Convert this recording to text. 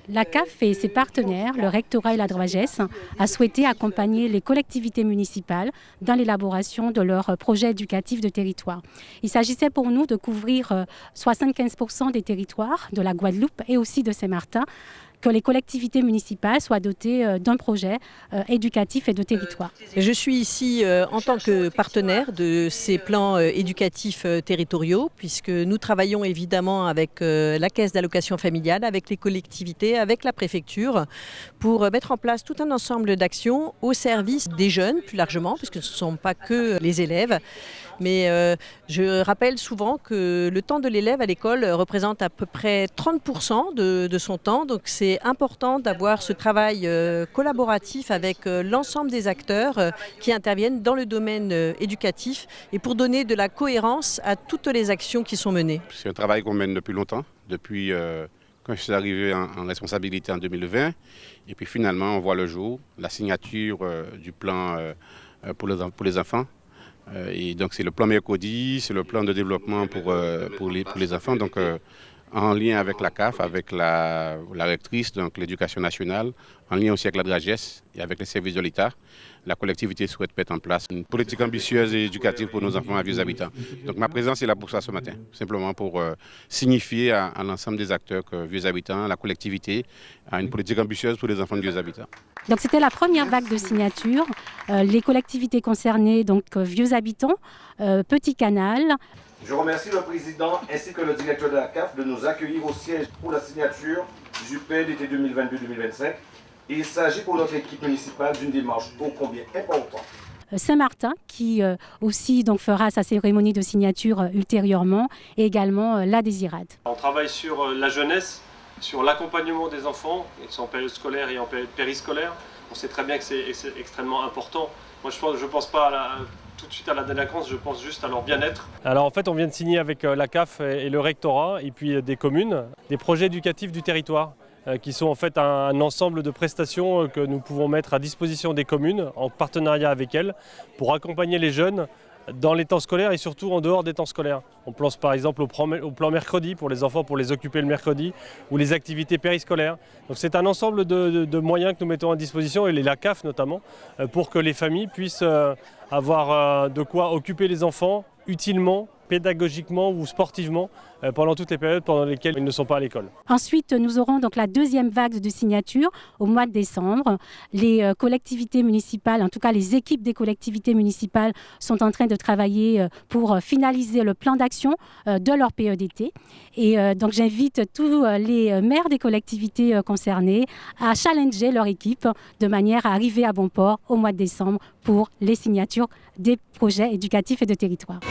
La CAF et ses partenaires, le rectorat et la DROAGES, a souhaité accompagner les collectivités municipales dans l'élaboration de leurs projets éducatifs de territoire. Il s'agissait pour nous de couvrir 75% des territoires de la Guadeloupe et aussi de Saint-Martin, que les collectivités municipales soient dotées d'un projet éducatif et de territoire. Je suis ici en tant que partenaire de ces plans éducatifs territoriaux, puisque nous travaillons évidemment avec la Caisse d'allocation familiale, avec les collectivités, avec la préfecture, pour mettre en place tout un ensemble d'actions au service des jeunes, plus largement, puisque ce ne sont pas que les élèves. Mais je rappelle souvent que le temps de l'élève à l'école représente à peu près 30% de son temps. Donc c'est important d'avoir ce travail collaboratif avec l'ensemble des acteurs qui interviennent dans le domaine éducatif et pour donner de la cohérence à toutes les actions qui sont menées. C'est un travail qu'on mène depuis longtemps, depuis quand je suis arrivé en responsabilité en 2020. Et puis finalement, on voit le jour, la signature du plan pour les enfants. Et donc c'est le plan Mercredi, c'est le plan de développement pour les enfants, donc en lien avec la CAF, avec la rectrice, donc l'éducation nationale, en lien aussi avec la DROAGES et avec les services de l'État. La collectivité souhaite mettre en place une politique ambitieuse et éducative pour nos enfants à vieux habitants. Donc ma présence est là pour ça ce matin, simplement pour signifier à l'ensemble des acteurs que vieux habitants, la collectivité, a une politique ambitieuse pour les enfants de vieux habitants. Donc c'était la première vague de signatures. Les collectivités concernées, donc vieux habitants, Petit Canal. Je remercie le président ainsi que le directeur de la CAF de nous accueillir au siège pour la signature du PED d'été 2022-2025. Il s'agit pour notre équipe municipale d'une démarche ô combien importante. Saint-Martin, qui aussi donc, fera sa cérémonie de signature ultérieurement, et également la Désirade. On travaille sur la jeunesse, sur l'accompagnement des enfants, qui sont en période scolaire et en période périscolaire. On sait très bien que c'est extrêmement important. Moi, je pense pas tout de suite à la délinquance, je pense juste à leur bien-être. Alors en fait, on vient de signer avec la CAF et le rectorat, et puis des communes, des projets éducatifs du territoire, qui sont en fait un ensemble de prestations que nous pouvons mettre à disposition des communes, en partenariat avec elles, pour accompagner les jeunes dans les temps scolaires et surtout en dehors des temps scolaires. On pense par exemple au plan mercredi pour les enfants, pour les occuper le mercredi, ou les activités périscolaires. Donc c'est un ensemble de moyens que nous mettons à disposition, et la CAF notamment, pour que les familles puissent avoir de quoi occuper les enfants utilement, pédagogiquement ou sportivement pendant toutes les périodes pendant lesquelles ils ne sont pas à l'école. Ensuite, nous aurons donc la deuxième vague de signatures au mois de décembre. Les collectivités municipales, en tout cas les équipes des collectivités municipales, sont en train de travailler pour finaliser le plan d'action de leur PEDT. Et donc j'invite tous les maires des collectivités concernées à challenger leur équipe de manière à arriver à bon port au mois de décembre pour les signatures des projets éducatifs et de territoire.